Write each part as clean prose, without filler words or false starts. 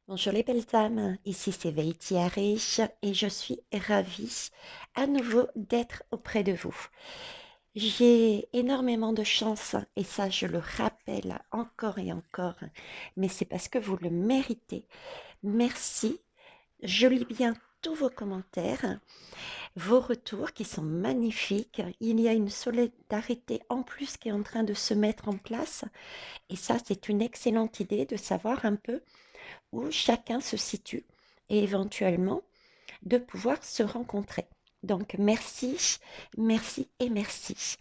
Bonjour les belles âmes, ici c'est Veiti Arish et je suis ravie à nouveau d'être auprès de vous. J'ai énormément de chance et ça je le rappelle encore et encore, mais c'est parce que vous le méritez. Merci, je lis bien tous vos commentaires, vos retours qui sont magnifiques. Il y a une solidarité en plus qui est en train de se mettre en place et ça c'est une excellente idée de savoir un peu où chacun se situe et éventuellement de pouvoir se rencontrer. Donc merci, merci et merci.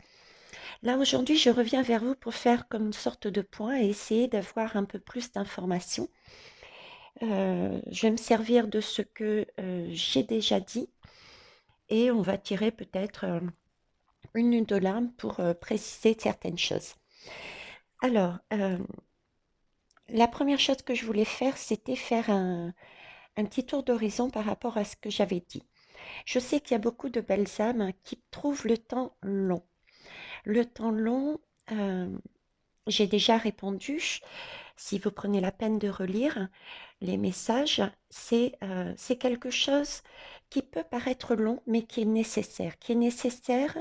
Là aujourd'hui, je reviens vers vous pour faire comme une sorte de point et essayer d'avoir un peu plus d'informations. Je vais me servir de ce que j'ai déjà dit et on va tirer peut-être une ou deux larmes pour préciser certaines choses. Alors, la première chose que je voulais faire, c'était faire un petit tour d'horizon par rapport à ce que j'avais dit. Je sais qu'il y a beaucoup de belles âmes qui trouvent le temps long. Le temps long, euh, j'ai déjà répondu. Si vous prenez la peine de relire les messages, c'est quelque chose qui peut paraître long, mais qui est nécessaire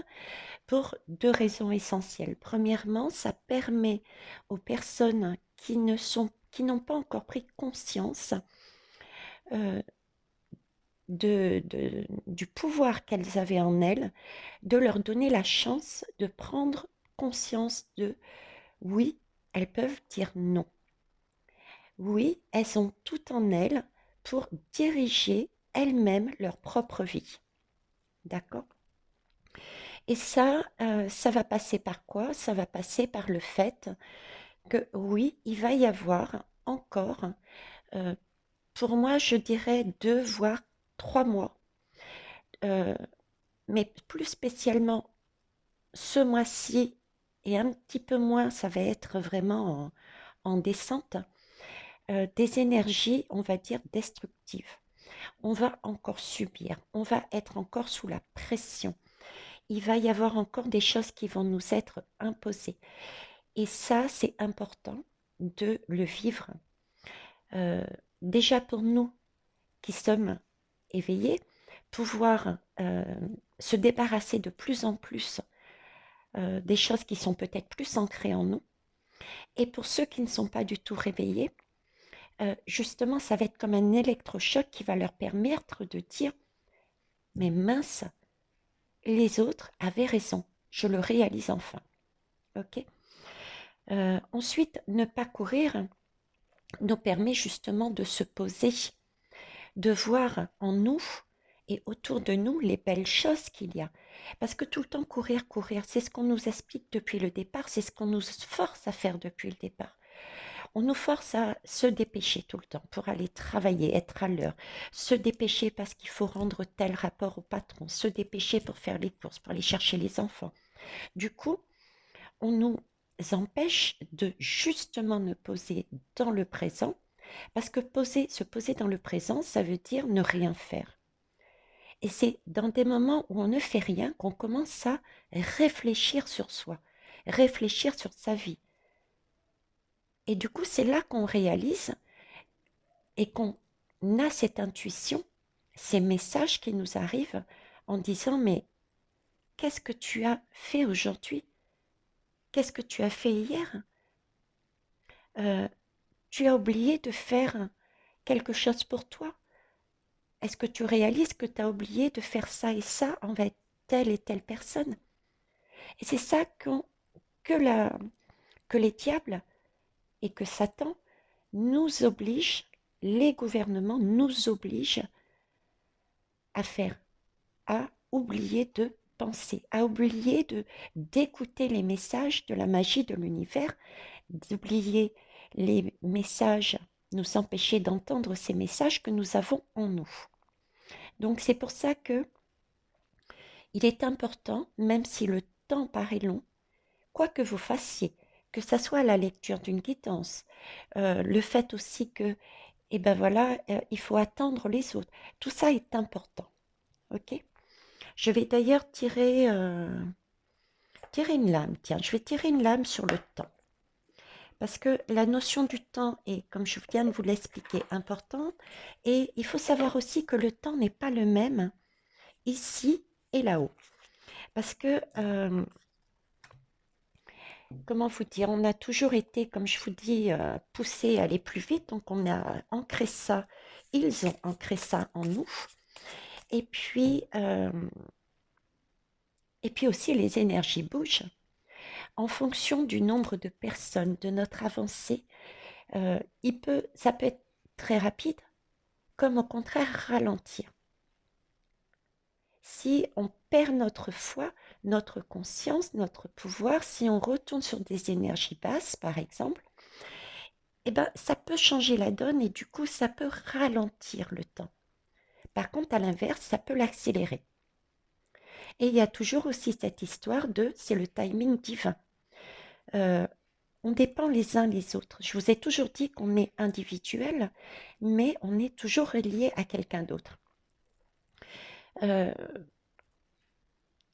pour deux raisons essentielles. Premièrement, ça permet aux personnes qui n'ont pas encore pris conscience euh, du pouvoir qu'elles avaient en elles, de leur donner la chance de prendre conscience de oui, elles peuvent dire non. Oui, elles ont tout en elles pour diriger elles-mêmes leur propre vie. D'accord? Et ça va passer par quoi? Ça va passer par le fait que oui, il va y avoir encore, euh, pour moi, je dirais 2 voire 3 mois, euh, mais plus spécialement ce mois-ci et un petit peu moins, ça va être vraiment en descente, des énergies, on va dire, destructives. On va encore subir, on va être encore sous la pression. Il va y avoir encore des choses qui vont nous être imposées. Et ça, c'est important de le vivre. Euh, Déjà pour nous qui sommes éveillés, pouvoir se débarrasser de plus en plus des choses qui sont peut-être plus ancrées en nous. Et pour ceux qui ne sont pas du tout réveillés, justement, ça va être comme un électrochoc qui va leur permettre de dire, mais mince, les autres avaient raison, je le réalise enfin. Ok. Ensuite, ne pas courir nous permet justement de se poser, de voir en nous et autour de nous les belles choses qu'il y a. Parce que tout le temps courir, courir, c'est ce qu'on nous explique depuis le départ, c'est ce qu'on nous force à faire depuis le départ. On nous force à se dépêcher tout le temps pour aller travailler, être à l'heure, se dépêcher parce qu'il faut rendre tel rapport au patron, se dépêcher pour faire les courses, pour aller chercher les enfants. Du coup, on nous empêche de justement nous poser dans le présent, parce que se poser dans le présent, ça veut dire ne rien faire. Et c'est dans des moments où on ne fait rien qu'on commence à réfléchir sur soi, réfléchir sur sa vie. Et du coup, c'est là qu'on réalise et qu'on a cette intuition, ces messages qui nous arrivent en disant, mais qu'est-ce que tu as fait aujourd'hui? Qu'est-ce que tu as fait hier? Euh, Tu as oublié de faire quelque chose pour toi? Est-ce que tu réalises que tu as oublié de faire ça et ça envers telle et telle personne? Et c'est ça que, la, que les diables et que Satan nous obligent, les gouvernements nous obligent à faire, à oublier de penser, à oublier d'écouter les messages de la magie de l'univers, d'oublier les messages, nous empêcher d'entendre ces messages que nous avons en nous. Donc c'est pour ça que il est important, même si le temps paraît long, quoi que vous fassiez, que ça soit la lecture d'une quittance, le fait aussi que, eh ben voilà, il faut attendre les autres. Tout ça est important, ok? Je vais d'ailleurs tirer une lame. Tiens, je vais tirer une lame sur le temps. Parce que la notion du temps est, comme je viens de vous l'expliquer, importante. Et il faut savoir aussi que le temps n'est pas le même ici et là-haut. Parce que, comment vous dire, on a toujours été, comme je vous dis, poussé à aller plus vite. Donc, on a ancré ça, ils ont ancré ça en nous. Et puis, euh, et puis aussi, les énergies bougent. En fonction du nombre de personnes, de notre avancée, ça peut être très rapide, comme au contraire ralentir. Si on perd notre foi, notre conscience, notre pouvoir, si on retourne sur des énergies basses, par exemple, eh ben, ça peut changer la donne et du coup, ça peut ralentir le temps. Par contre, à l'inverse, ça peut l'accélérer. Et il y a toujours aussi cette histoire de, c'est le timing divin. Euh, on dépend les uns les autres. Je vous ai toujours dit qu'on est individuel, mais on est toujours relié à quelqu'un d'autre. Euh,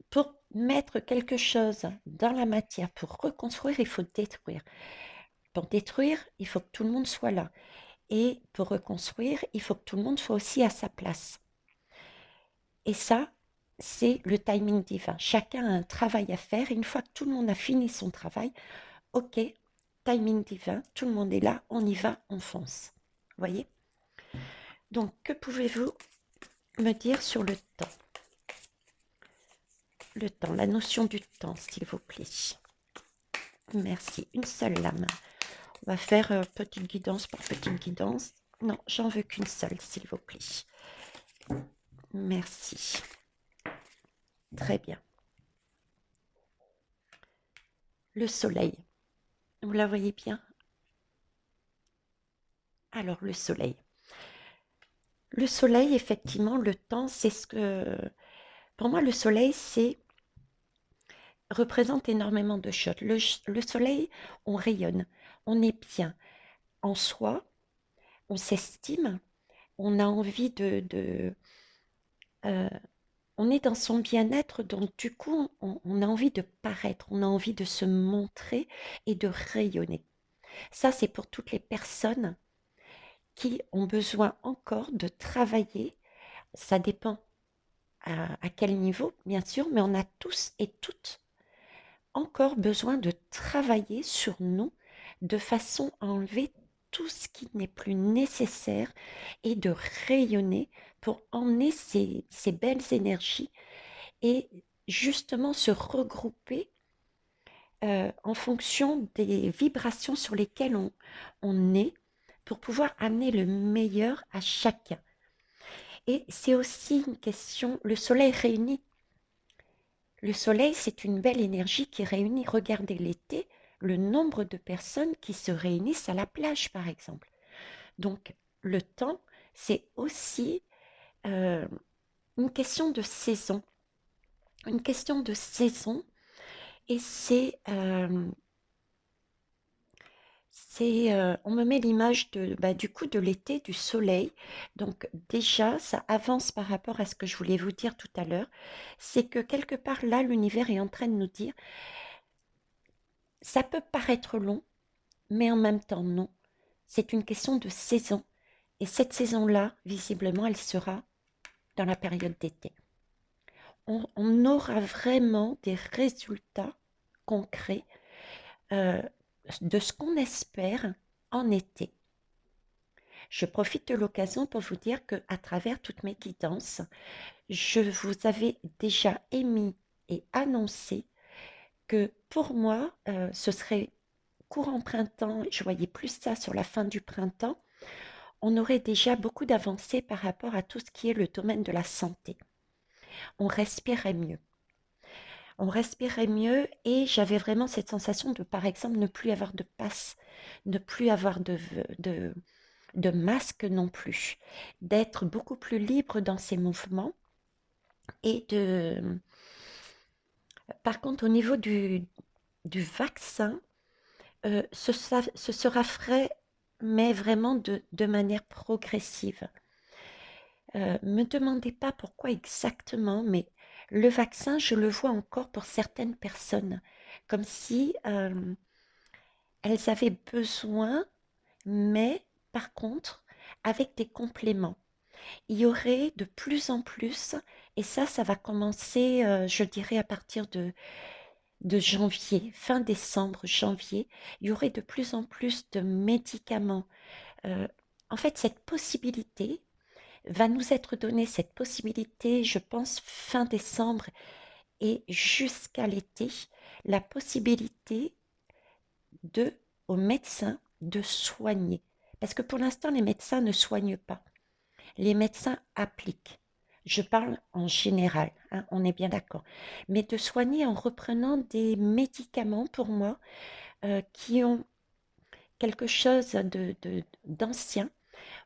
pour mettre quelque chose dans la matière, pour reconstruire, il faut détruire. Pour détruire, il faut que tout le monde soit là. Et pour reconstruire, il faut que tout le monde soit aussi à sa place. Et ça, c'est le timing divin. Chacun a un travail à faire. Et une fois que tout le monde a fini son travail, ok, timing divin, tout le monde est là, on y va, on fonce. Vous voyez? Donc, que pouvez-vous me dire sur le temps? Le temps, la notion du temps, s'il vous plaît. Merci. Une seule lame. On va faire petite guidance par petite guidance. Non, j'en veux qu'une seule, s'il vous plaît. Merci. Très bien. Le soleil. Vous la voyez bien? Alors, le soleil. Le soleil, effectivement, le temps, c'est ce que... Pour moi, le soleil, représente énormément de choses. Le soleil, on rayonne, on est bien en soi, on s'estime, on a envie euh, on est dans son bien-être, donc du coup, on a envie de paraître, on a envie de se montrer et de rayonner. Ça, c'est pour toutes les personnes qui ont besoin encore de travailler. Ça dépend à quel niveau, bien sûr, mais on a tous et toutes encore besoin de travailler sur nous de façon à enlever tout ce qui n'est plus nécessaire et de rayonner pour emmener ces belles énergies et justement se regrouper en fonction des vibrations sur lesquelles on est pour pouvoir amener le meilleur à chacun. Et c'est aussi une question, le soleil réunit. Le soleil, c'est une belle énergie qui réunit. Regardez l'été, le nombre de personnes qui se réunissent à la plage, par exemple. Donc, le temps, c'est aussi euh, une question de saison. Une question de saison. Et on me met l'image du coup de l'été, du soleil. Donc déjà, ça avance par rapport à ce que je voulais vous dire tout à l'heure. C'est que quelque part là, l'univers est en train de nous dire, ça peut paraître long, mais en même temps non. C'est une question de saison. Et cette saison-là, visiblement, elle sera dans la période d'été. On aura vraiment des résultats concrets euh, de ce qu'on espère en été. Je profite de l'occasion pour vous dire que à travers toutes mes guidances, je vous avais déjà émis et annoncé que pour moi, ce serait courant printemps, je voyais plus ça sur la fin du printemps, on aurait déjà beaucoup d'avancées par rapport à tout ce qui est le domaine de la santé. On respirait mieux. On respirait mieux et j'avais vraiment cette sensation de, par exemple, ne plus avoir de passe, ne plus avoir de masque non plus, d'être beaucoup plus libre dans ses mouvements et de... Par contre, au niveau du vaccin, ce sera frais, mais vraiment de manière progressive. Me demandez pas pourquoi exactement, mais le vaccin, je le vois encore pour certaines personnes, comme si elles avaient besoin, mais par contre, avec des compléments. Il y aurait de plus en plus, et ça va commencer, je dirais, à partir de janvier, fin décembre, janvier, il y aurait de plus en plus de médicaments. Euh, En fait, cette possibilité va nous être donnée, cette possibilité, je pense, fin décembre et jusqu'à l'été, la possibilité de, aux médecins de soigner. Parce que pour l'instant, les médecins ne soignent pas. Les médecins appliquent. Je parle en général, hein, on est bien d'accord. Mais de soigner en reprenant des médicaments, pour moi, qui ont quelque chose d'ancien,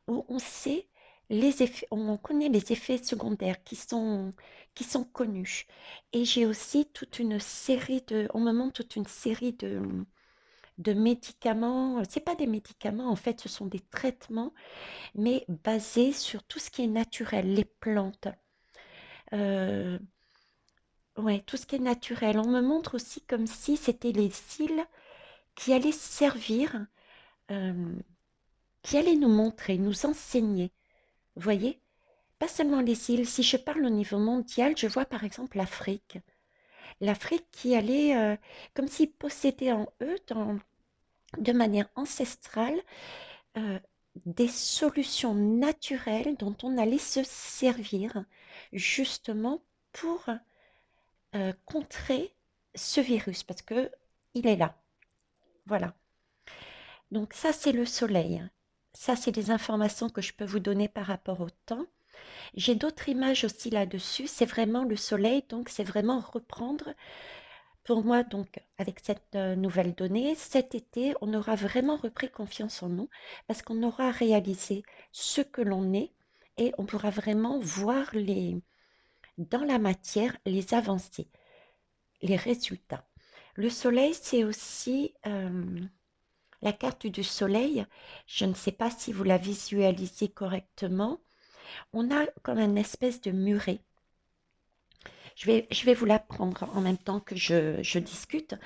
où on sait les effets, on connaît les effets secondaires qui sont connus. Et j'ai aussi toute une série on me montre toute une série de médicaments. C'est pas des médicaments, en fait, ce sont des traitements, mais basés sur tout ce qui est naturel, les plantes. Euh, ouais, tout ce qui est naturel. On me montre aussi comme si c'était les cils qui allaient servir, euh, qui allaient nous montrer, nous enseigner. Vous voyez? Pas seulement les îles. Si je parle au niveau mondial, je vois par exemple l'Afrique. L'Afrique qui allait, comme s'ils possédaient en eux, de manière ancestrale, euh, des solutions naturelles dont on allait se servir justement pour contrer ce virus, parce que il est là. Voilà. Donc ça, c'est le soleil. Ça, c'est des informations que je peux vous donner par rapport au temps. J'ai d'autres images aussi là-dessus. C'est vraiment le soleil, donc c'est vraiment reprendre. Pour moi, donc, avec cette nouvelle donnée, cet été, on aura vraiment repris confiance en nous parce qu'on aura réalisé ce que l'on est et on pourra vraiment voir dans la matière les avancées, les résultats. Le soleil, c'est aussi la carte du soleil. Je ne sais pas si vous la visualisez correctement. On a comme une espèce de muret. Je vais vous la prendre en même temps que je discute.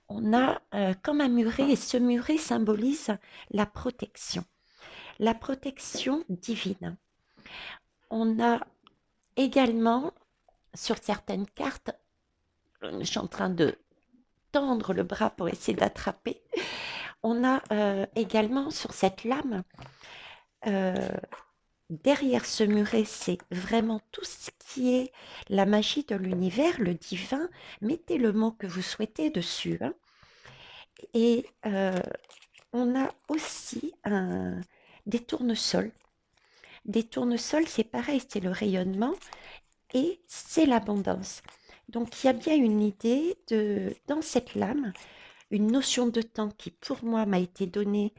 On a comme un muret et ce muret symbolise la protection divine. On a également sur certaines cartes, je suis en train de tendre le bras pour essayer d'attraper, on a également sur cette lame, euh, derrière ce muret, c'est vraiment tout ce qui est la magie de l'univers, le divin. Mettez le mot que vous souhaitez dessus, hein. Et on a aussi des tournesols. Des tournesols, c'est pareil, c'est le rayonnement et c'est l'abondance. Donc il y a bien une idée dans cette lame, une notion de temps qui pour moi m'a été donnée.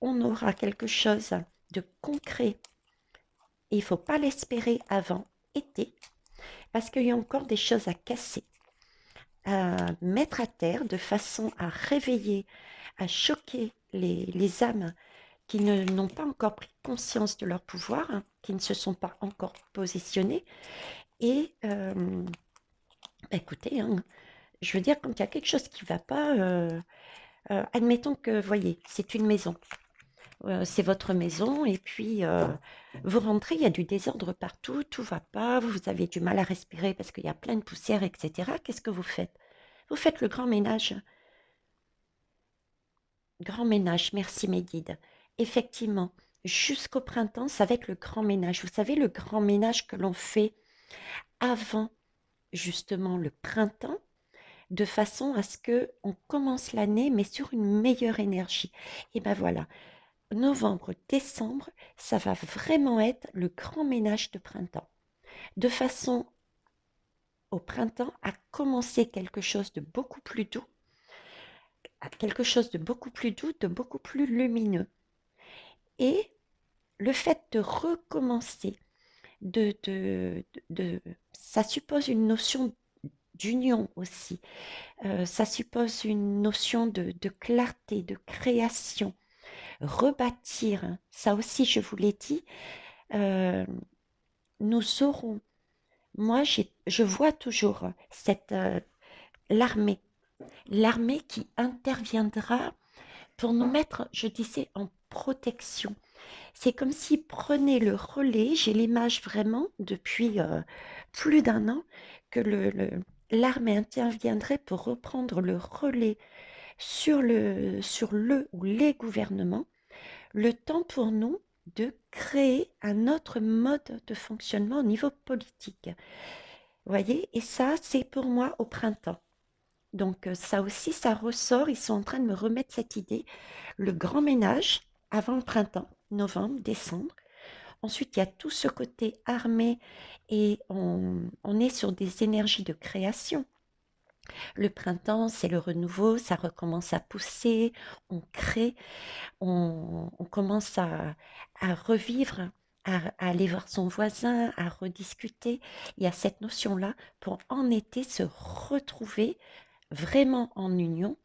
On aura quelque chose de concret. Et il ne faut pas l'espérer avant été, parce qu'il y a encore des choses à casser, à mettre à terre de façon à réveiller, à choquer les âmes qui n'ont pas encore pris conscience de leur pouvoir, hein, qui ne se sont pas encore positionnés. Et écoutez, hein, je veux dire, quand il y a quelque chose qui ne va pas, admettons que, voyez, c'est une maison. C'est votre maison et puis vous rentrez, il y a du désordre partout, tout va pas, vous avez du mal à respirer parce qu'il y a plein de poussière, etc. Qu'est-ce que vous faites? Vous faites le grand ménage. Grand ménage, merci mes guides. Effectivement, jusqu'au printemps, ça va être le grand ménage. Vous savez, le grand ménage que l'on fait avant justement le printemps, de façon à ce que on commence l'année, mais sur une meilleure énergie. Et ben voilà, novembre, décembre, ça va vraiment être le grand ménage de printemps. De façon au printemps à commencer quelque chose de beaucoup plus doux, quelque chose de beaucoup plus doux, de beaucoup plus lumineux. Et le fait de recommencer, ça suppose une notion d'union aussi. Ça suppose une notion de clarté, de création. Rebâtir, hein, ça aussi je vous l'ai dit, euh, nous aurons, moi je vois toujours l'armée, l'armée qui interviendra pour nous mettre, je disais, en protection. C'est comme s'ils prenaient le relais. J'ai l'image vraiment depuis plus d'un an que l'armée interviendrait pour reprendre le relais sur le ou les gouvernements, le temps pour nous de créer un autre mode de fonctionnement au niveau politique. Vous voyez? Et ça, c'est pour moi au printemps. Donc ça aussi, ça ressort. Ils sont en train de me remettre cette idée. Le grand ménage avant le printemps, novembre, décembre. Ensuite, il y a tout ce côté armé et on est sur des énergies de création. Le printemps, c'est le renouveau, ça recommence à pousser, on crée, on commence à revivre, à aller voir son voisin, à rediscuter. Il y a cette notion-là pour en été se retrouver vraiment en union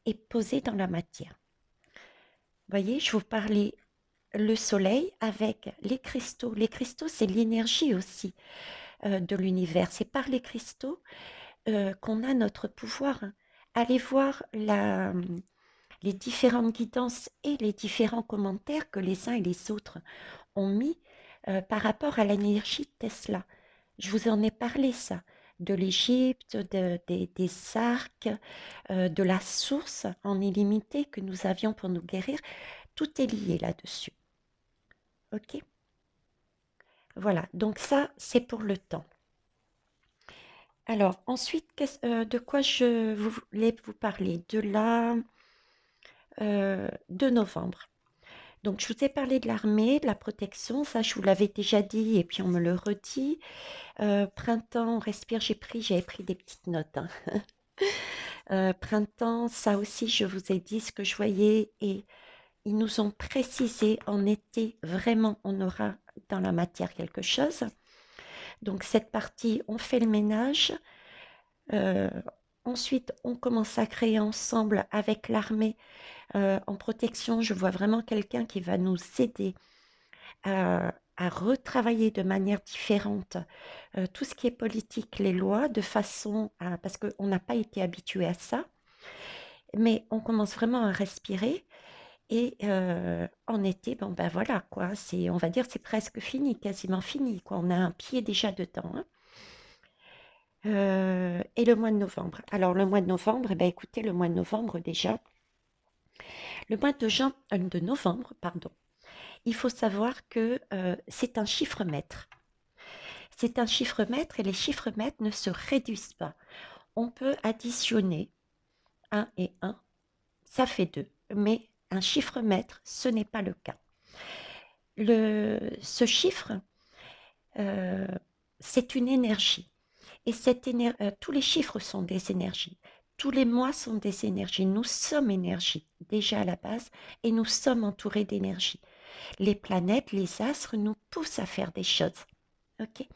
et posé dans la matière. Vous voyez, je vous parlais le soleil avec les cristaux. Les cristaux, c'est l'énergie aussi de l'univers. C'est par les cristaux qu'on a notre pouvoir. Allez voir les différentes guidances et les différents commentaires que les uns et les autres ont mis par rapport à l'énergie de Tesla. Je vous en ai parlé, ça, de l'Égypte, des arcs, de la source en illimité que nous avions pour nous guérir. Tout est lié là-dessus. OK? Voilà, donc ça, c'est pour le temps. Alors, ensuite, de quoi je voulais vous parler? De novembre. Donc, je vous ai parlé de l'armée, de la protection, ça, je vous l'avais déjà dit, et puis on me le redit. Printemps, on respire, j'avais pris des petites notes, hein. Printemps, ça aussi, je vous ai dit ce que je voyais, et ils nous ont précisé en été, vraiment, on aura dans la matière quelque chose. Donc, cette partie, on fait le ménage. Euh, Ensuite, on commence à créer ensemble avec l'armée en protection. Je vois vraiment quelqu'un qui va nous aider à retravailler de manière différente tout ce qui est politique, les lois, de façon à... Parce qu'on n'a pas été habitué à ça, mais on commence vraiment à respirer. Et en été, bon ben voilà quoi, on va dire c'est presque fini, quasiment fini quoi. On a un pied déjà dedans, hein. Et le mois de novembre. Alors le mois de novembre, eh ben, écoutez, le mois de novembre déjà, le mois de novembre, pardon, il faut savoir que c'est un chiffre maître. C'est un chiffre maître et les chiffres maîtres ne se réduisent pas. On peut additionner 1 et 1, ça fait 2. Mais un chiffre maître, ce n'est pas le cas. Ce chiffre, euh, c'est une énergie. Et tous les chiffres sont des énergies. Tous les mois sont des énergies. Nous sommes énergie, déjà à la base, et nous sommes entourés d'énergie. Les planètes, les astres nous poussent à faire des choses. OK?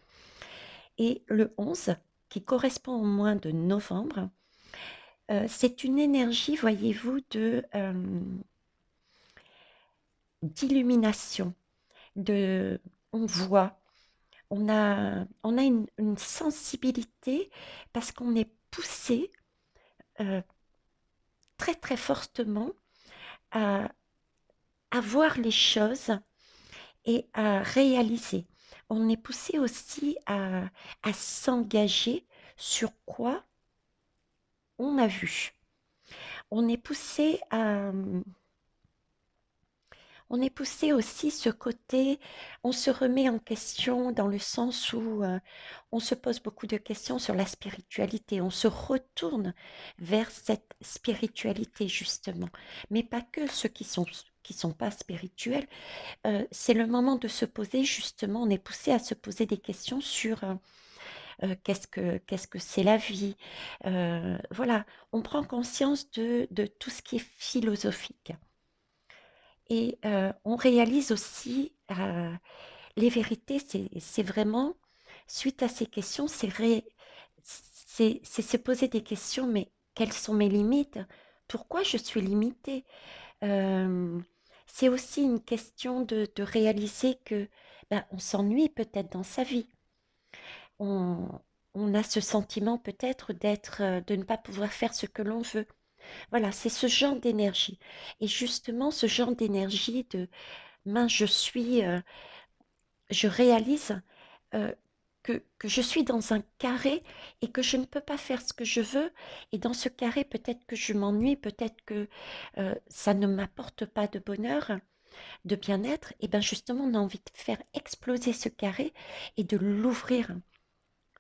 Et le 11, qui correspond au mois de novembre, c'est une énergie, voyez-vous, d'illumination, on voit, on a une sensibilité parce qu'on est poussé euh, très très fortement à, à voir les choses et à réaliser. On est poussé aussi à s'engager sur quoi on a vu. On est poussé à, on est poussé aussi ce côté, on se remet en question dans le sens où on se pose beaucoup de questions sur la spiritualité. On se retourne vers cette spiritualité justement, mais pas que ceux qui sont pas spirituels. C'est le moment de se poser justement. On est poussé à se poser des questions sur qu'est-ce que c'est la vie. Voilà, on prend conscience de tout ce qui est philosophique. Et on réalise aussi les vérités, c'est vraiment, suite à ces questions, c'est se poser des questions, mais quelles sont mes limites? Pourquoi je suis limitée? Euh, c'est aussi une question de réaliser que ben, on s'ennuie peut-être dans sa vie. On, on a ce sentiment peut-être de ne pas pouvoir faire ce que l'on veut. Voilà, c'est ce genre d'énergie. Et justement, ce genre d'énergie de mince, je réalise euh, que je suis dans un carré et que je ne peux pas faire ce que je veux. Et dans ce carré, peut-être que je m'ennuie, peut-être que ça ne m'apporte pas de bonheur, de bien-être. Et bien justement, on a envie de faire exploser ce carré et de l'ouvrir,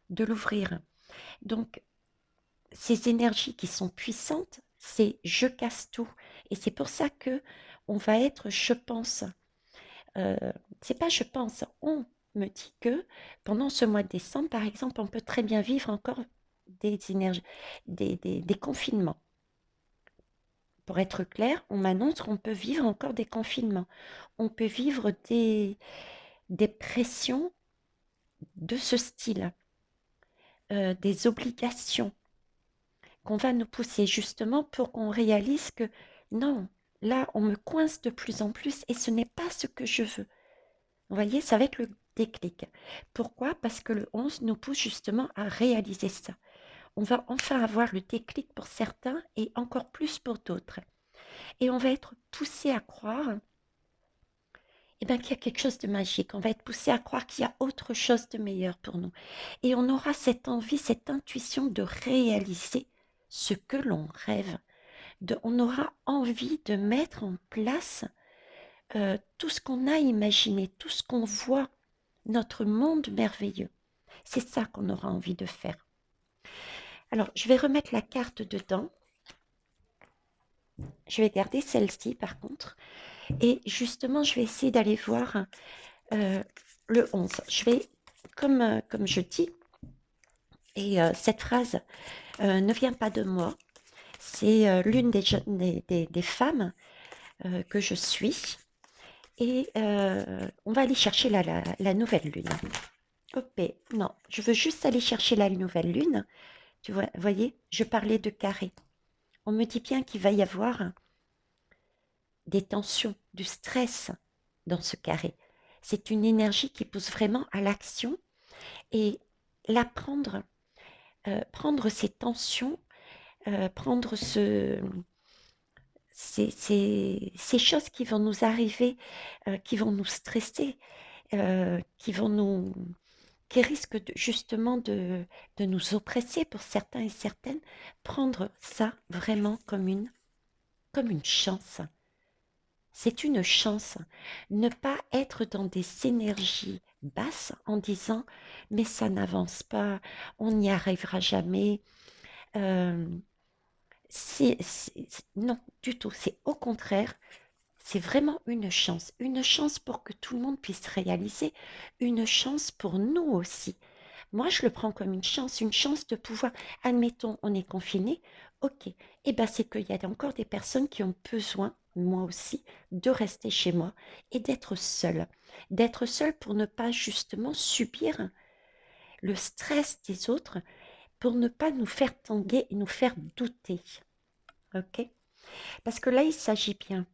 de l'ouvrir. Donc, ces énergies qui sont puissantes, c'est je casse tout. Et c'est pour ça que on va être, je pense, euh, c'est pas je pense, on me dit que pendant ce mois de décembre, par exemple, on peut très bien vivre encore des énergies, des confinements. Pour être clair, on m'annonce qu'on peut vivre encore des confinements. On peut vivre des pressions de ce style, des obligations qu'on va nous pousser justement pour qu'on réalise que non, là, on me coince de plus en plus et ce n'est pas ce que je veux. Vous voyez, ça va être le déclic. Pourquoi? Parce que le 11 nous pousse justement à réaliser ça. On va enfin avoir le déclic pour certains et encore plus pour d'autres. Et on va être poussé à croire qu'il y a quelque chose de magique. On va être poussé à croire qu'il y a autre chose de meilleur pour nous. Et on aura cette envie, cette intuition de réaliser ce que l'on rêve. On aura envie de mettre en place tout ce qu'on a imaginé, tout ce qu'on voit, notre monde merveilleux. C'est ça qu'on aura envie de faire. Alors, je vais remettre la carte dedans. Je vais garder celle-ci par contre. Et justement, je vais essayer d'aller voir euh, le 11. Je vais, comme je dis, et cette phrase ne vient pas de moi. C'est l'une des femmes que je suis. Et on va aller chercher la nouvelle lune. Ok, non, je veux juste aller chercher la nouvelle lune. Tu vois, voyez, je parlais de carré. On me dit bien qu'il va y avoir des tensions, du stress dans ce carré. C'est une énergie qui pousse vraiment à l'action et la prendre, prendre ces tensions, prendre ces choses qui vont nous arriver, qui vont nous stresser, qui vont qui risquent justement de nous oppresser pour certains et certaines, prendre ça vraiment comme une chance. C'est une chance. Ne pas être dans des énergies basses en disant mais ça n'avance pas, on n'y arrivera jamais. Euh, non, du tout. C'est au contraire, c'est vraiment une chance pour que tout le monde puisse réaliser, une chance pour nous aussi. Moi, je le prends comme une chance de pouvoir, admettons, on est confiné, ok, et bien c'est qu'il y a encore des personnes qui ont besoin, moi aussi, de rester chez moi et d'être seule pour ne pas justement subir le stress des autres, pour ne pas nous faire tanguer et nous faire douter, ok? Parce que là, il s'agit bien,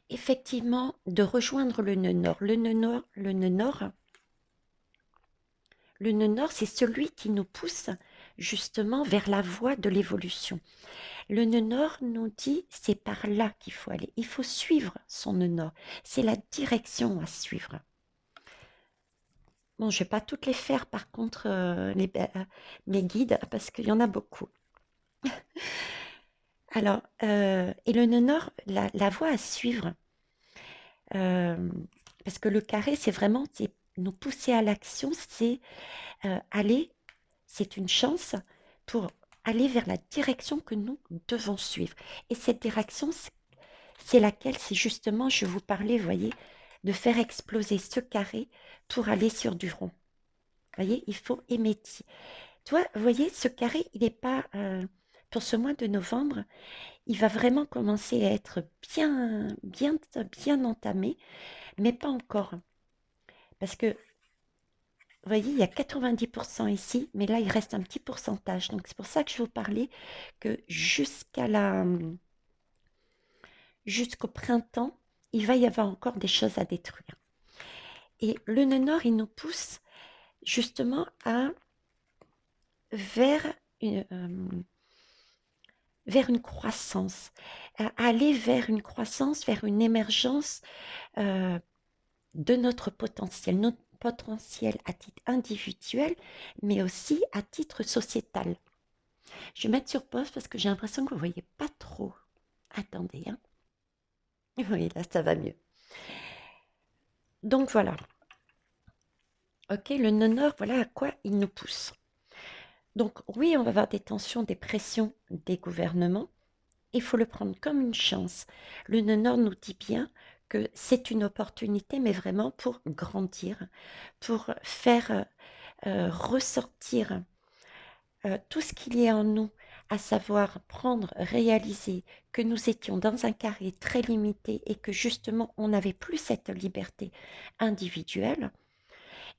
effectivement, de rejoindre le nœud nord. Le nœud nord, c'est celui qui nous pousse justement vers la voie de l'évolution. Le nœud nord nous dit c'est par là qu'il faut aller. Il faut suivre son nœud nord. C'est la direction à suivre. Bon, je ne vais pas toutes les faire par contre, mes guides, parce qu'il y en a beaucoup. Alors, et le nœud nord, la voie à suivre, euh, parce que le carré, c'est vraiment nous pousser à l'action, c'est aller, c'est une chance pour aller vers la direction que nous devons suivre. Et cette direction, c'est laquelle, c'est justement, je vous parlais, vous voyez, de faire exploser ce carré pour aller sur du rond. Vous voyez, il faut émétier. Tu vois, vous voyez, ce carré, il n'est pas, pour ce mois de novembre, il va vraiment commencer à être bien entamé, mais pas encore. Parce que vous voyez, il y a 90% ici, mais là, il reste un petit pourcentage. Donc, c'est pour ça que je vous parlais que jusqu'au printemps, il va y avoir encore des choses à détruire. Et le nœud nord, il nous pousse justement vers vers une croissance, à aller vers une croissance, vers une émergence euh, de notre potentiel à titre individuel, mais aussi à titre sociétal. Je vais mettre sur pause parce que j'ai l'impression que vous ne voyez pas trop. Attendez, hein. Oui, là, ça va mieux. Donc voilà. Ok, le non-or, voilà à quoi il nous pousse. Donc oui, on va avoir des tensions, des pressions des gouvernements. Il faut le prendre comme une chance. Le non-or nous dit bien que c'est une opportunité, mais vraiment pour grandir, pour faire ressortir tout ce qu'il y a en nous, à savoir prendre, réaliser que nous étions dans un carré très limité et que justement on n'avait plus cette liberté individuelle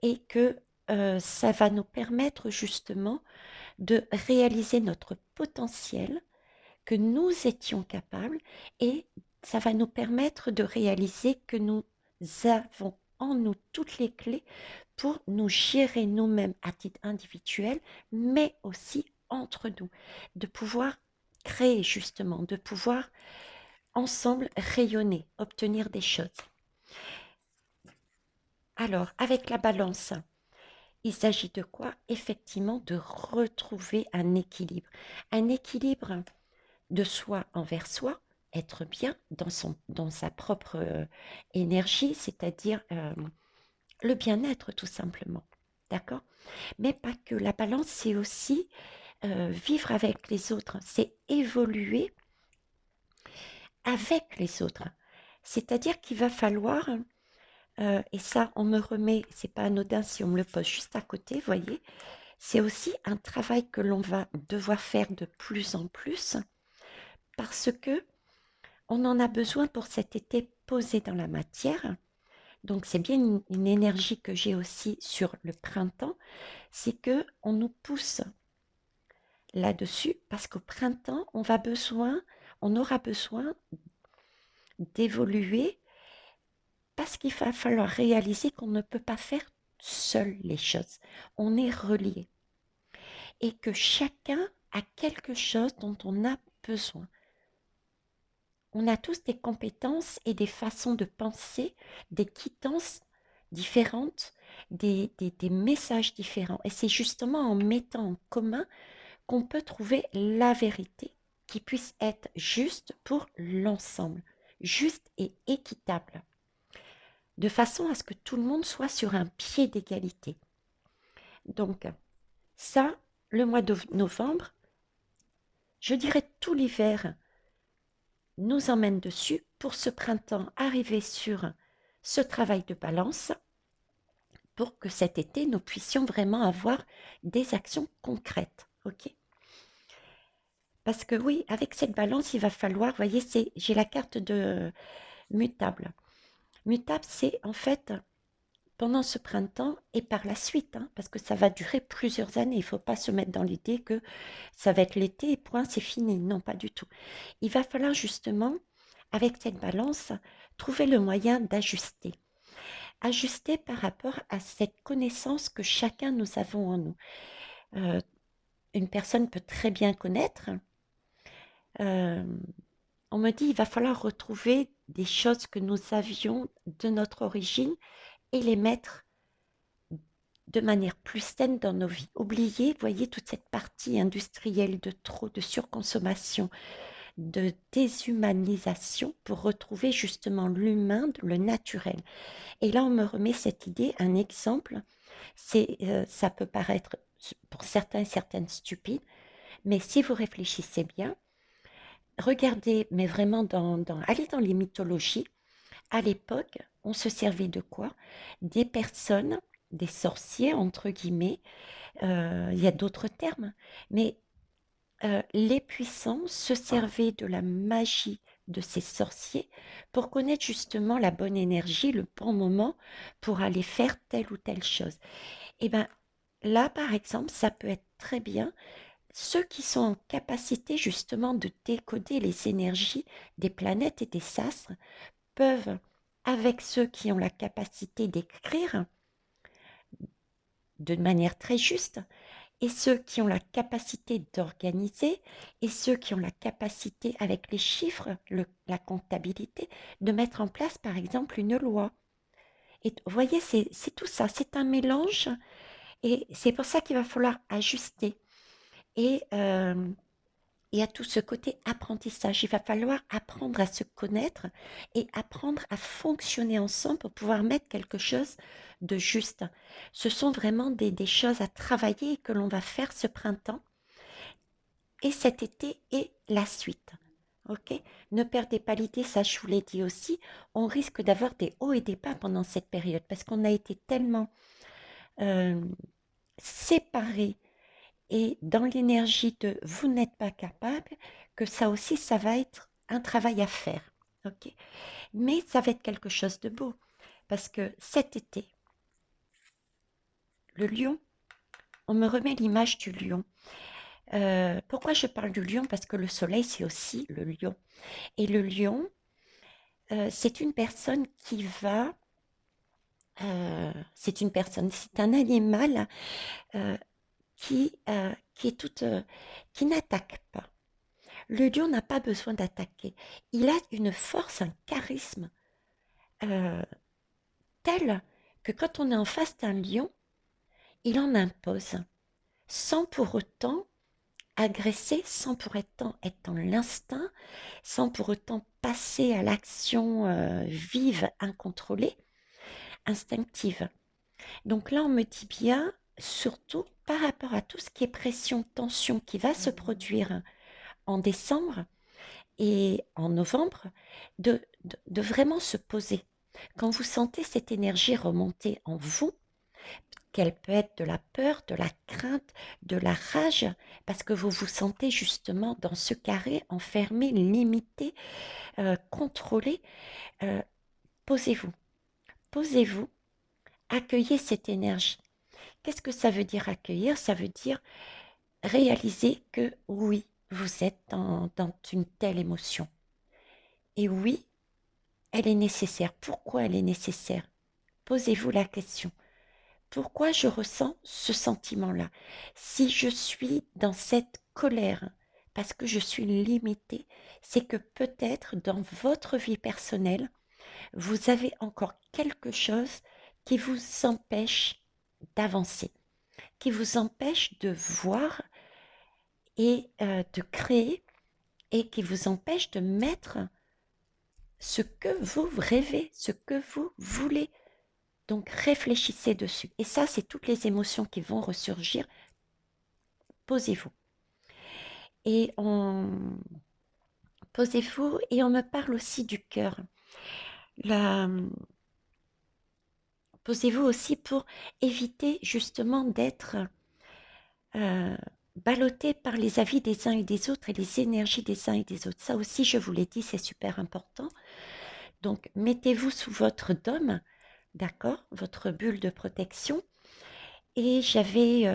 et que ça va nous permettre justement de réaliser notre potentiel, que nous étions capables et ça va nous permettre de réaliser que nous avons en nous toutes les clés pour nous gérer nous-mêmes à titre individuel, mais aussi entre nous, de pouvoir créer justement, de pouvoir ensemble rayonner, obtenir des choses. Alors, avec la balance, il s'agit de quoi? Effectivement, de retrouver un équilibre. Un équilibre de soi envers soi, être bien dans sa propre énergie, c'est-à-dire le bien-être tout simplement. D'accord? Mais pas que. La balance, c'est aussi vivre avec les autres, c'est évoluer avec les autres. C'est-à-dire qu'il va falloir, et ça, on me remet, c'est pas anodin si on me le pose juste à côté, voyez, c'est aussi un travail que l'on va devoir faire de plus en plus parce que on en a besoin pour cet été posé dans la matière. Donc c'est bien une énergie que j'ai aussi sur le printemps, c'est que on nous pousse là-dessus parce qu'au printemps, on aura besoin d'évoluer parce qu'il va falloir réaliser qu'on ne peut pas faire seul les choses. On est relié et que chacun a quelque chose dont on a besoin. On a tous des compétences et des façons de penser, des quittances différentes, des messages différents. Et c'est justement en mettant en commun qu'on peut trouver la vérité qui puisse être juste pour l'ensemble, juste et équitable, de façon à ce que tout le monde soit sur un pied d'égalité. Donc, ça, le mois de novembre, je dirais tout l'hiver, nous emmène dessus pour ce printemps arriver sur ce travail de balance pour que cet été, nous puissions vraiment avoir des actions concrètes. OK? Parce que oui, avec cette balance, il va falloir, vous voyez, j'ai la carte de mutable. Mutable, c'est en fait pendant ce printemps et par la suite, hein, parce que ça va durer plusieurs années. Il ne faut pas se mettre dans l'idée que ça va être l'été et point, c'est fini. Non, pas du tout. Il va falloir justement, avec cette balance, trouver le moyen d'ajuster. Ajuster par rapport à cette connaissance que chacun nous avons en nous. Euh, une personne peut très bien connaître. euh, on me dit il va falloir retrouver des choses que nous avions de notre origine et les mettre de manière plus saine dans nos vies. Oubliez, voyez, toute cette partie industrielle de trop, de surconsommation, de déshumanisation pour retrouver justement l'humain, le naturel. Et là, on me remet cette idée, un exemple, ça peut paraître pour certains et certaines stupide, mais si vous réfléchissez bien, regardez, mais vraiment allez dans les mythologies, à l'époque, on se servait de quoi? Des personnes, des sorciers, entre guillemets, il y a d'autres termes, mais les puissants se servaient de la magie de ces sorciers pour connaître justement la bonne énergie, le bon moment pour aller faire telle ou telle chose. Et bien là, par exemple, ça peut être très bien ceux qui sont en capacité justement de décoder les énergies des planètes et des astres peuvent, avec ceux qui ont la capacité d'écrire de manière très juste, et ceux qui ont la capacité d'organiser, et ceux qui ont la capacité, avec les chiffres, la comptabilité, de mettre en place, par exemple, une loi. Et vous voyez, c'est tout ça, c'est un mélange, et c'est pour ça qu'il va falloir ajuster. Et il y a tout ce côté apprentissage. Il va falloir apprendre à se connaître et apprendre à fonctionner ensemble pour pouvoir mettre quelque chose de juste. Ce sont vraiment des choses à travailler que l'on va faire ce printemps et cet été et la suite. Ok? Ne perdez pas l'idée, ça je vous l'ai dit aussi, on risque d'avoir des hauts et des bas pendant cette période parce qu'on a été tellement euh, séparés et dans l'énergie de vous n'êtes pas capable, que ça aussi, ça va être un travail à faire. Ok. Mais ça va être quelque chose de beau. Parce que cet été, le lion, on me remet l'image du lion. Pourquoi je parle du lion? Parce que le soleil, c'est aussi le lion. Et le lion, c'est une personne qui va... c'est une personne, c'est un animal euh, qui est toute... qui n'attaque pas. Le lion n'a pas besoin d'attaquer. Il a une force, un charisme euh, tel que quand on est en face d'un lion, il en impose, sans pour autant agresser, sans pour autant être dans l'instinct, sans pour autant passer à l'action vive, incontrôlée, instinctive. Donc là, on me dit bien, surtout par rapport à tout ce qui est pression, tension qui va se produire en décembre, et en novembre, de vraiment se poser. Quand vous sentez cette énergie remonter en vous, qu'elle peut être de la peur, de la crainte, de la rage, parce que vous vous sentez justement dans ce carré enfermé, limité, contrôlé, euh, posez-vous. Posez-vous, accueillez cette énergie. Qu'est-ce que ça veut dire accueillir? Ça veut dire réaliser que oui, vous êtes dans une telle émotion. Et oui, elle est nécessaire. Pourquoi elle est nécessaire? Posez-vous la question. Pourquoi je ressens ce sentiment-là? Si je suis dans cette colère parce que je suis limitée, c'est que peut-être dans votre vie personnelle, vous avez encore quelque chose qui vous empêche d'avancer, qui vous empêche de voir et de créer et qui vous empêche de mettre ce que vous rêvez, ce que vous voulez. Donc réfléchissez dessus. Et ça, c'est toutes les émotions qui vont ressurgir. Posez-vous. Et on... Posez-vous et on me parle aussi du cœur. La... Posez-vous aussi pour éviter justement d'être euh, ballotté par les avis des uns et des autres et les énergies des uns et des autres. Ça aussi, je vous l'ai dit, c'est super important. Donc, mettez-vous sous votre dôme, d'accord, votre bulle de protection. Et j'avais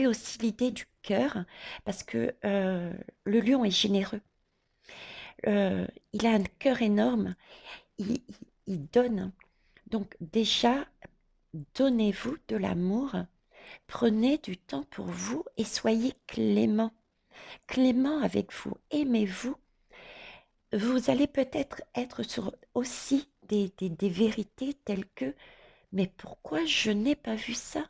aussi l'idée du cœur, parce que le lion est généreux. Il a un cœur énorme, il donne. Donc déjà, donnez-vous de l'amour, prenez du temps pour vous et soyez clément. Clément avec vous, aimez-vous. Vous allez peut-être être sur aussi des vérités telles que, mais pourquoi je n'ai pas vu ça?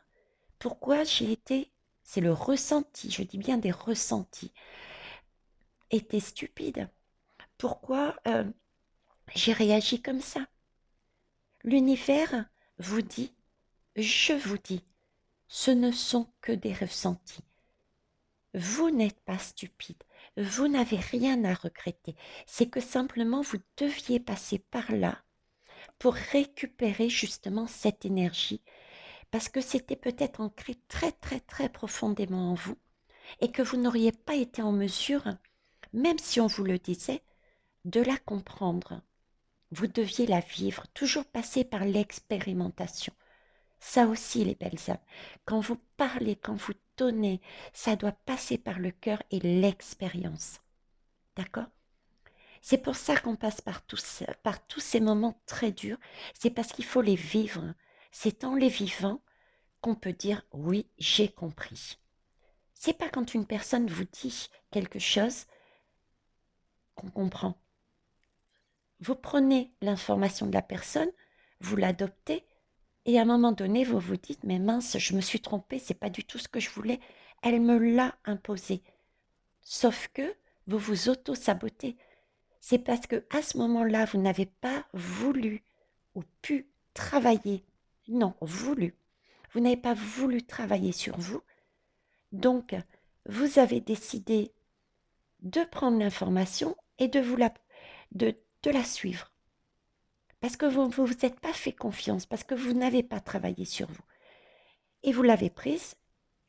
Pourquoi j'ai été, c'est le ressenti, je dis bien des ressentis, était stupide. Pourquoi j'ai réagi comme ça? L'univers vous dit, je vous dis, ce ne sont que des ressentis. Vous n'êtes pas stupide, vous n'avez rien à regretter. C'est que simplement vous deviez passer par là pour récupérer justement cette énergie parce que c'était peut-être ancré très très très profondément en vous et que vous n'auriez pas été en mesure, même si on vous le disait, de la comprendre. Vous deviez la vivre, toujours passer par l'expérimentation. Ça aussi, les belles âmes. Quand vous parlez, quand vous donnez, ça doit passer par le cœur et l'expérience. D'accord? C'est pour ça qu'on passe par tous ces moments très durs. C'est parce qu'il faut les vivre. C'est en les vivant qu'on peut dire oui, j'ai compris. C'est pas quand une personne vous dit quelque chose qu'on comprend. Vous prenez l'information de la personne, vous l'adoptez, et à un moment donné, vous vous dites, mais mince, je me suis trompée, c'est pas du tout ce que je voulais. Elle me l'a imposé. Sauf que vous vous auto-sabotez. C'est parce que à ce moment-là, vous n'avez pas voulu ou pu travailler. Non, voulu. Vous n'avez pas voulu travailler sur vous. Donc, vous avez décidé de prendre l'information et de la suivre. Parce que vous ne vous êtes pas fait confiance, parce que vous n'avez pas travaillé sur vous. Et vous l'avez prise,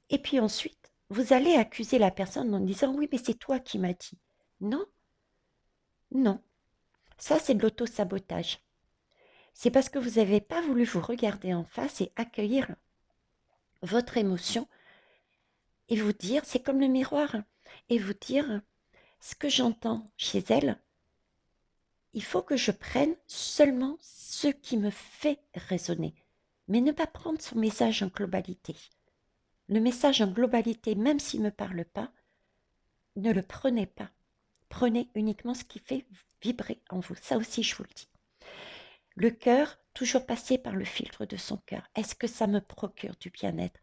et puis ensuite, vous allez accuser la personne en disant « Oui, mais c'est toi qui m'as dit. » Non, non. Ça, c'est de l'auto-sabotage. C'est parce que vous n'avez pas voulu vous regarder en face et accueillir votre émotion et vous dire, c'est comme le miroir, et vous dire ce que j'entends chez elle, il faut que je prenne seulement ce qui me fait résonner, mais ne pas prendre son message en globalité. Le message en globalité, même s'il ne me parle pas, ne le prenez pas. Prenez uniquement ce qui fait vibrer en vous. Ça aussi, je vous le dis. Le cœur, toujours passer par le filtre de son cœur. Est-ce que ça me procure du bien-être?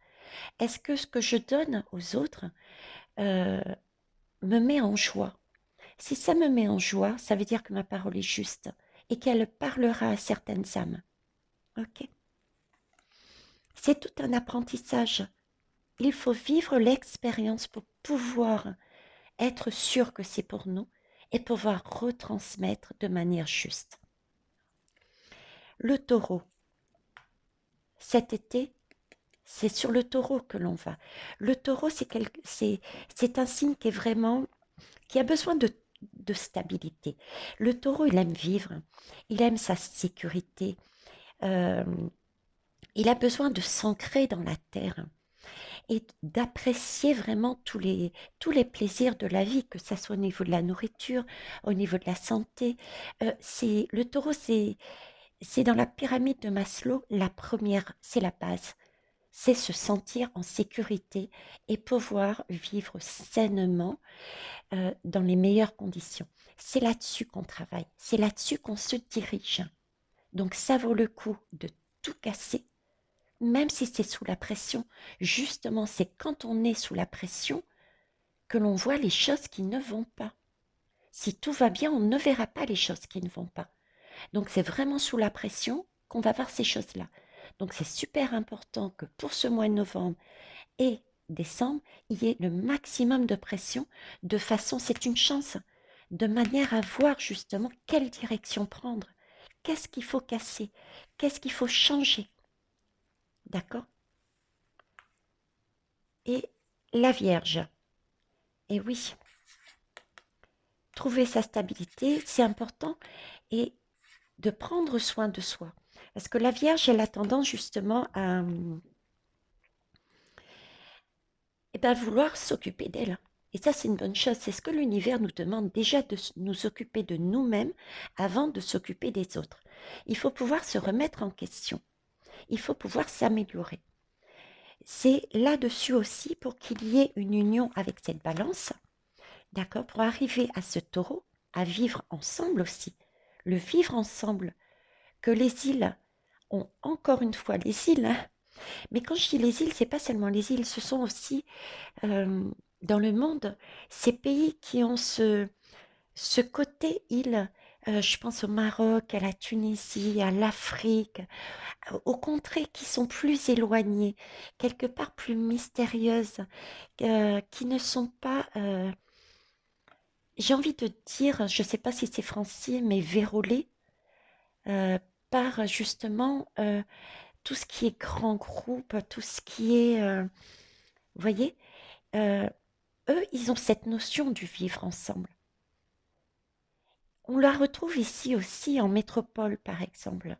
Est-ce que ce que je donne aux autres me met en joie? Si ça me met en joie, ça veut dire que ma parole est juste et qu'elle parlera à certaines âmes. Ok? C'est tout un apprentissage. Il faut vivre l'expérience pour pouvoir être sûr que c'est pour nous et pouvoir retransmettre de manière juste. Le taureau. Cet été, c'est sur le taureau que l'on va. Le taureau, c'est un signe qui est vraiment, qui a besoin de stabilité. Le taureau, il aime vivre, il aime sa sécurité, euh, il a besoin de s'ancrer dans la terre et d'apprécier vraiment tous les plaisirs de la vie, que ce soit au niveau de la nourriture, au niveau de la santé. Le taureau, c'est dans la pyramide de Maslow, la première, c'est la base. C'est se sentir en sécurité et pouvoir vivre sainement dans les meilleures conditions. C'est là-dessus qu'on travaille, c'est là-dessus qu'on se dirige. Donc ça vaut le coup de tout casser, même si c'est sous la pression. Justement, c'est quand on est sous la pression que l'on voit les choses qui ne vont pas. Si tout va bien, on ne verra pas les choses qui ne vont pas. Donc c'est vraiment sous la pression qu'on va voir ces choses-là. Donc c'est super important que pour ce mois de novembre et décembre, il y ait le maximum de pression de façon, c'est une chance, de manière à voir justement quelle direction prendre, qu'est-ce qu'il faut casser, qu'est-ce qu'il faut changer. D'accord? Et la Vierge. Et oui, trouver sa stabilité, c'est important, et de prendre soin de soi. Parce que la Vierge, elle a tendance justement à vouloir s'occuper d'elle. Et ça, c'est une bonne chose. C'est ce que l'univers nous demande déjà, de nous occuper de nous-mêmes avant de s'occuper des autres. Il faut pouvoir se remettre en question. Il faut pouvoir s'améliorer. C'est là-dessus aussi pour qu'il y ait une union avec cette balance, d'accord, pour arriver à ce taureau, à vivre ensemble aussi. Le vivre ensemble, que les îles ont encore une fois les îles, hein. Mais quand je dis les îles, c'est pas seulement les îles, ce sont aussi dans le monde ces pays qui ont ce côté île. Je pense au Maroc, à la Tunisie, à l'Afrique, aux contrées qui sont plus éloignées, quelque part plus mystérieuses, qui ne sont pas, j'ai envie de dire, je ne sais pas si c'est français, mais vérolées par justement tout ce qui est grand groupe, tout ce qui est, vous voyez, euh, eux, ils ont cette notion du vivre ensemble. On la retrouve ici aussi en métropole, par exemple.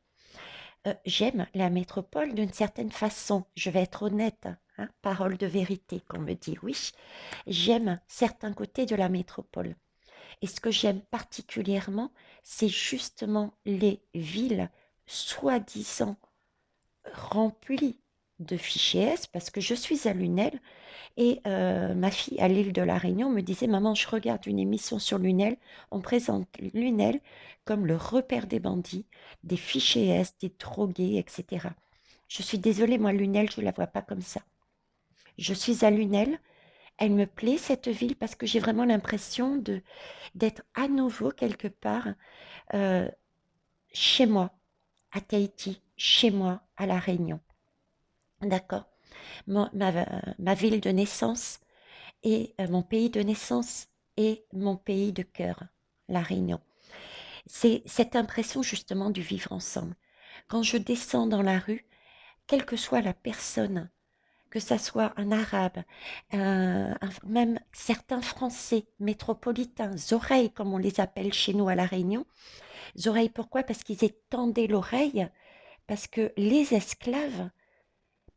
J'aime la métropole d'une certaine façon, je vais être honnête, hein, parole de vérité qu'on me dit, oui, j'aime certains côtés de la métropole. Et ce que j'aime particulièrement, c'est justement les villes soi-disant remplies de fichiers S parce que je suis à Lunel et ma fille à l'île de la Réunion me disait: «Maman, je regarde une émission sur Lunel, on présente Lunel comme le repère des bandits, des fichiers S, des drogués, etc.» Je suis désolée, moi, Lunel, je ne la vois pas comme ça. Je suis à Lunel, elle me plaît cette ville parce que j'ai vraiment l'impression d'être à nouveau quelque part euh, chez moi, à Tahiti, chez moi, à La Réunion. D'accord? Ma ville de naissance et mon pays de naissance et mon pays de cœur, La Réunion. C'est cette impression justement du vivre ensemble. Quand je descends dans la rue, quelle que soit la personne, que ça soit un arabe, même certains Français métropolitains, oreilles comme on les appelle chez nous à La Réunion. Oreilles pourquoi? Parce qu'ils étendaient l'oreille, parce que les esclaves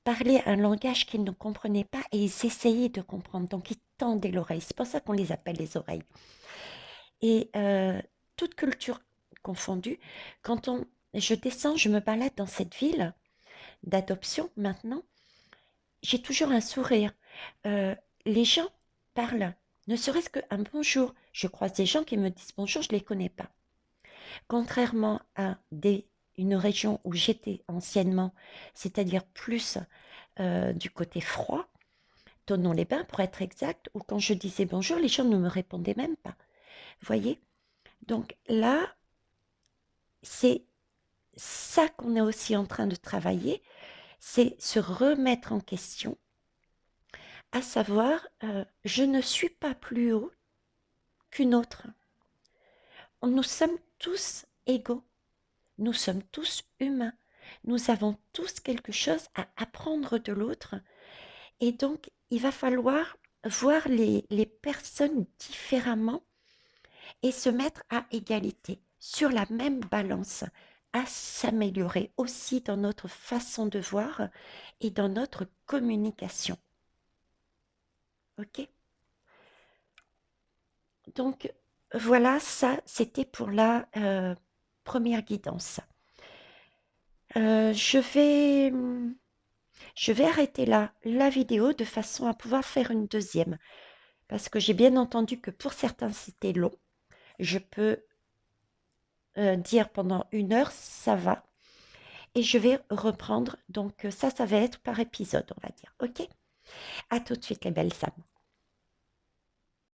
parlaient un langage qu'ils ne comprenaient pas et ils essayaient de comprendre, donc ils tendaient l'oreille. C'est pour ça qu'on les appelle les oreilles. Et toute culture confondue, je descends, je me balade dans cette ville d'adoption maintenant, j'ai toujours un sourire. Les gens parlent, ne serait-ce qu'un bonjour. Je croise des gens qui me disent bonjour, je ne les connais pas. Contrairement à une région où j'étais anciennement, c'est-à-dire plus du côté froid, Thonon-les-Bains pour être exact, où quand je disais bonjour, les gens ne me répondaient même pas. Vous voyez? Donc là, c'est ça qu'on est aussi en train de travailler, c'est se remettre en question, à savoir, je ne suis pas plus haut qu'une autre. Nous sommes tous égaux, nous sommes tous humains, nous avons tous quelque chose à apprendre de l'autre et donc il va falloir voir les personnes différemment et se mettre à égalité, sur la même balance, à s'améliorer aussi dans notre façon de voir et dans notre communication. Ok? Donc voilà, ça c'était pour la première guidance. Je vais arrêter là la vidéo de façon à pouvoir faire une deuxième. Parce que j'ai bien entendu que pour certains c'était long. Je peux dire pendant 1 heure, ça va. Et je vais reprendre. Donc ça va être par épisode, on va dire. Ok? À tout de suite les belles âmes.